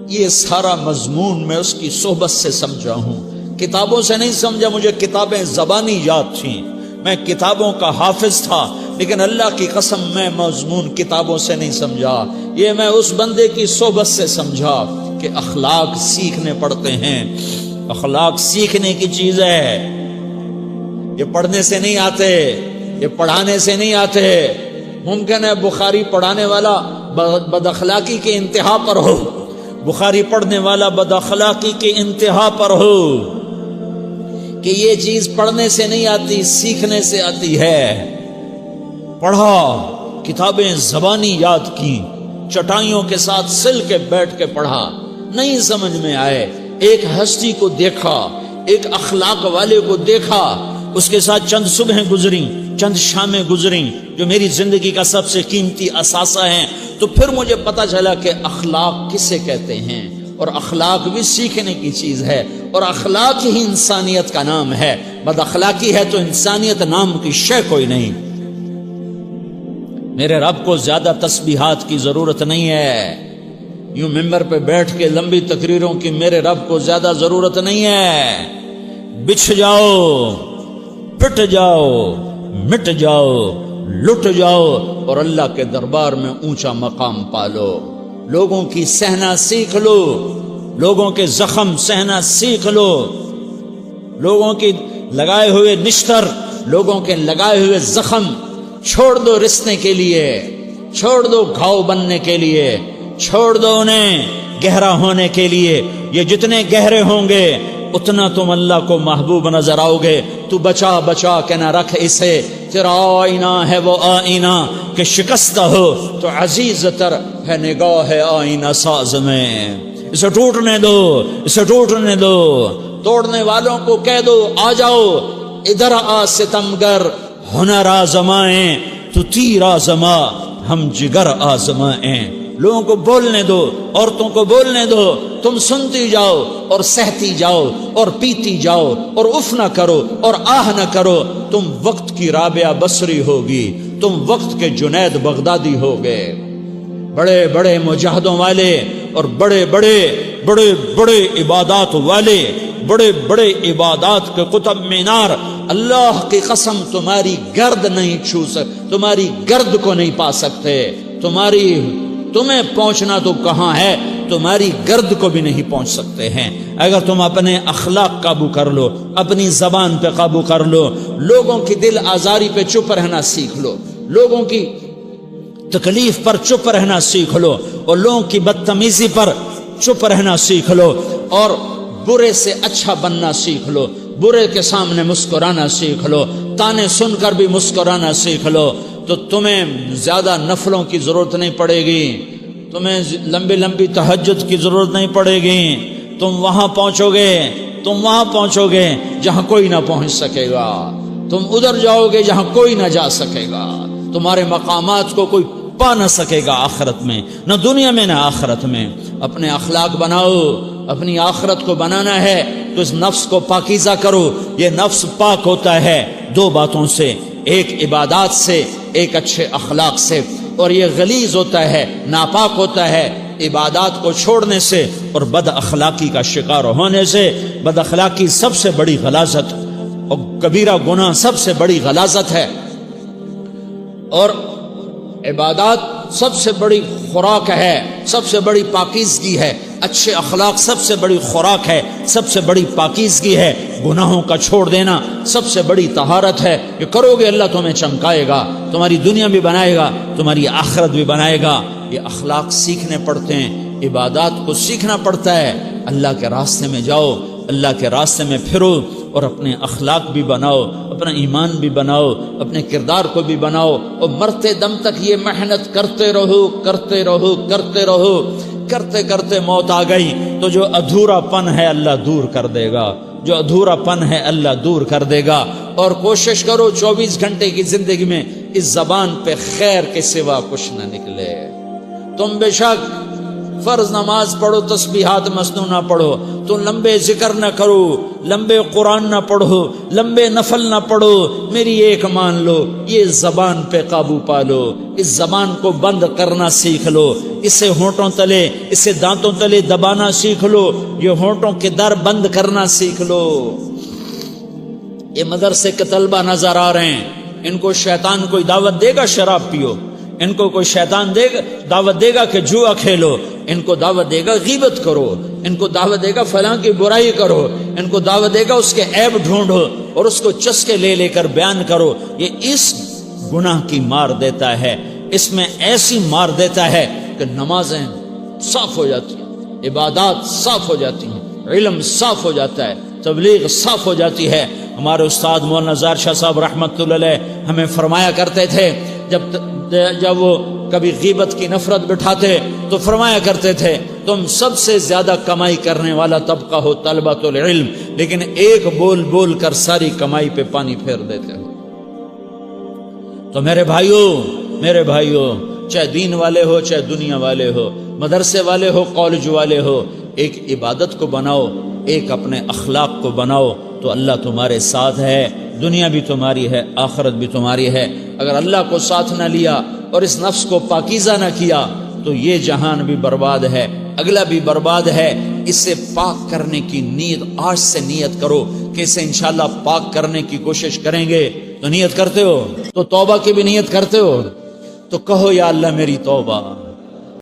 یہ سارا مضمون میں اس کی صحبت سے سمجھا ہوں، کتابوں سے نہیں سمجھا۔ مجھے کتابیں زبانی یاد تھیں، میں کتابوں کا حافظ تھا، لیکن اللہ کی قسم میں مضمون کتابوں سے نہیں سمجھا، یہ میں اس بندے کی صحبت سے سمجھا کہ اخلاق سیکھنے پڑتے ہیں۔ اخلاق سیکھنے کی چیز ہے، یہ پڑھنے سے نہیں آتے، یہ پڑھانے سے نہیں آتے۔ ممکن ہے بخاری پڑھانے والا بد اخلاقی کے انتہا پر ہو، بخاری پڑھنے والا بد اخلاقی کے انتہا پر ہو، کہ یہ چیز پڑھنے سے نہیں آتی، سیکھنے سے آتی ہے۔ پڑھا، کتابیں زبانی یاد کی، چٹائیوں کے ساتھ سل کے بیٹھ کے پڑھا، نہیں سمجھ میں آئے، ایک ہستی کو دیکھا، ایک اخلاق والے کو دیکھا، اس کے ساتھ چند صبحیں گزریں، چند شامیں گزریں جو میری زندگی کا سب سے قیمتی اثاثہ ہیں، تو پھر مجھے پتا چلا کہ اخلاق کسے کہتے ہیں، اور اخلاق بھی سیکھنے کی چیز ہے، اور اخلاق ہی انسانیت کا نام ہے۔ بد اخلاقی ہے تو انسانیت نام کی شے کوئی نہیں۔ میرے رب کو زیادہ تسبیحات کی ضرورت نہیں ہے، یوں ممبر پہ بیٹھ کے لمبی تقریروں کی میرے رب کو زیادہ ضرورت نہیں ہے۔ بچھ جاؤ، پٹ جاؤ، مٹ جاؤ، لٹ جاؤ، اور اللہ کے دربار میں اونچا مقام پالو۔ لوگوں کی سہنا سیکھ لو، لوگوں کے زخم سہنا سیکھ لو، لوگوں کی لگائے ہوئے نشتر، لوگوں کے لگائے ہوئے زخم چھوڑ دو رسنے کے لیے، چھوڑ دو گھاؤ بننے کے لیے، چھوڑ دو انہیں گہرا ہونے کے لیے۔ یہ جتنے گہرے ہوں گے اتنا تم اللہ کو محبوب نظر آؤ گے۔ تو بچا بچا کے نہ رکھ اسے، تیرا آئینہ ہے وہ آئینہ کہ شکستہ ہو تو عزیز تر ہے نگاہ آئینہ ساز میں۔ اسے ٹوٹنے دو، اسے ٹوٹنے دو، توڑنے والوں کو کہہ دو آ جاؤ ادھر آ ستمگر، ہنر آزمائیں تو تیر آزما، ہم جگر آزمائیں۔ لوگوں کو بولنے دو، عورتوں کو بولنے دو، تم سنتی جاؤ اور سہتی جاؤ اور پیتی جاؤ اور اف نہ کرو اور آہ نہ کرو۔ تم وقت کی رابعہ بصری ہوگی، تم وقت کے جنید بغدادی ہوگے۔ بڑے بڑے مجاہدوں والے اور بڑے بڑے بڑے بڑے عبادات والے، بڑے بڑے عبادات کے قطب مینار، اللہ کی قسم تمہاری گرد نہیں چھو سکتے، تمہاری گرد کو نہیں پا سکتے۔ تمہیں پہنچنا تو کہاں ہے، تمہاری گرد کو بھی نہیں پہنچ سکتے ہیں۔ اگر تم اپنے اخلاق قابو کر لو، اپنی زبان پہ قابو کر لو، لوگوں کی دل آزاری پہ چپ رہنا سیکھ لو، لوگوں کی تکلیف پر چپ رہنا سیکھ لو، اور لوگوں کی بدتمیزی پر چپ رہنا سیکھ لو، اور برے سے اچھا بننا سیکھ لو، برے کے سامنے مسکرانا سیکھ لو، تانے سن کر بھی مسکرانا سیکھ لو، تو تمہیں زیادہ نفلوں کی ضرورت نہیں پڑے گی، تمہیں لمبی لمبی تہجد کی ضرورت نہیں پڑے گی۔ تم وہاں پہنچو گے جہاں کوئی نہ پہنچ سکے گا، تم ادھر جاؤ گے جہاں کوئی نہ جا سکے گا، تمہارے مقامات کو کوئی پا نہ سکے گا آخرت میں، نہ دنیا میں نہ آخرت میں۔ اپنے اخلاق بناؤ، اپنی آخرت کو بنانا ہے تو اس نفس کو پاکیزہ کرو۔ یہ نفس پاک ہوتا ہے دو باتوں سے، ایک عبادات سے، ایک اچھے اخلاق سے، اور یہ غلیظ ہوتا ہے، ناپاک ہوتا ہے عبادات کو چھوڑنے سے اور بد اخلاقی کا شکار ہونے سے۔ بد اخلاقی سب سے بڑی غلاظت اور کبیرہ گناہ سب سے بڑی غلاظت ہے، اور عبادات سب سے بڑی خوراک ہے، سب سے بڑی پاکیزگی ہے۔ اچھے اخلاق سب سے بڑی خوراک ہے، سب سے بڑی پاکیزگی ہے۔ گناہوں کا چھوڑ دینا سب سے بڑی طہارت ہے۔ یہ کرو گے اللہ تمہیں چمکائے گا، تمہاری دنیا بھی بنائے گا، تمہاری آخرت بھی بنائے گا۔ یہ اخلاق سیکھنے پڑتے ہیں، عبادات کو سیکھنا پڑتا ہے۔ اللہ کے راستے میں جاؤ، اللہ کے راستے میں پھرو، اور اپنے اخلاق بھی بناؤ، اپنا ایمان بھی بناؤ، اپنے کردار کو بھی بناؤ، اور مرتے دم تک یہ محنت کرتے رہو، کرتے رہو، کرتے رہو۔ کرتے کرتے موت آ گئی تو جو ادھورا پن ہے اللہ دور کر دے گا، جو ادھورا پن ہے اللہ دور کر دے گا۔ اور کوشش کرو 24 گھنٹے کی زندگی میں اس زبان پہ خیر کے سوا کچھ نہ نکلے۔ تم بے شک فرض نماز پڑھو، تسبیحات مسنونہ پڑھو، تم لمبے ذکر نہ کرو، لمبے قرآن نہ پڑھو، لمبے نفل نہ پڑھو، میری ایک مان لو، یہ زبان پہ قابو پا لو، اس زبان کو بند کرنا سیکھ لو، اسے ہونٹوں تلے، اسے دانتوں تلے دبانا سیکھ لو، یہ ہونٹوں کے در بند کرنا سیکھ لو۔ یہ مدرسے کے طلبہ نظر آ رہے ہیں، ان کو شیطان کوئی دعوت دے گا شراب پیو، ان کو کوئی شیطان دعوت دے گا کہ جوا کھیلو، ان کو دعوت دے گا غیبت کرو، ان کو دعوت دے گا فلاں کی برائی کرو، ان کو دعوت دے گا اس کے عیب ڈھونڈو اور اس کو چسکے لے لے کر بیان کرو۔ یہ اس گناہ کی مار دیتا ہے، اس میں ایسی مار دیتا ہے کہ نمازیں صاف ہو جاتی ہیں، عبادات صاف ہو جاتی ہیں، علم صاف ہو جاتا ہے، تبلیغ صاف ہو جاتی ہے۔ ہمارے استاد مولانا زار شاہ صاحب رحمۃ اللہ علیہ ہمیں فرمایا کرتے تھے، جب وہ کبھی غیبت کی نفرت بٹھاتے تو فرمایا کرتے تھے تم سب سے زیادہ کمائی کرنے والا طبقہ ہو طلبۃ العلم، لیکن ایک بول بول کر ساری کمائی پہ پانی پھیر دیتے ہو۔ تو میرے بھائیوں چاہے دین والے ہو چاہے دنیا والے ہو، مدرسے والے ہو کالج والے ہو، ایک عبادت کو بناؤ، ایک اپنے اخلاق کو بناؤ تو اللہ تمہارے ساتھ ہے، دنیا بھی تمہاری ہے، آخرت بھی تمہاری ہے۔ اگر اللہ کو ساتھ نہ لیا اور اس نفس کو پاکیزہ نہ کیا تو یہ جہان بھی برباد ہے، اگلا بھی برباد ہے۔ اسے پاک کرنے کی نیت آج سے نیت کرو کہ اسے انشاءاللہ پاک کرنے کی کوشش کریں گے۔ تو نیت کرتے ہو تو توبہ کی بھی نیت کرتے ہو، تو کہو یا اللہ میری توبہ،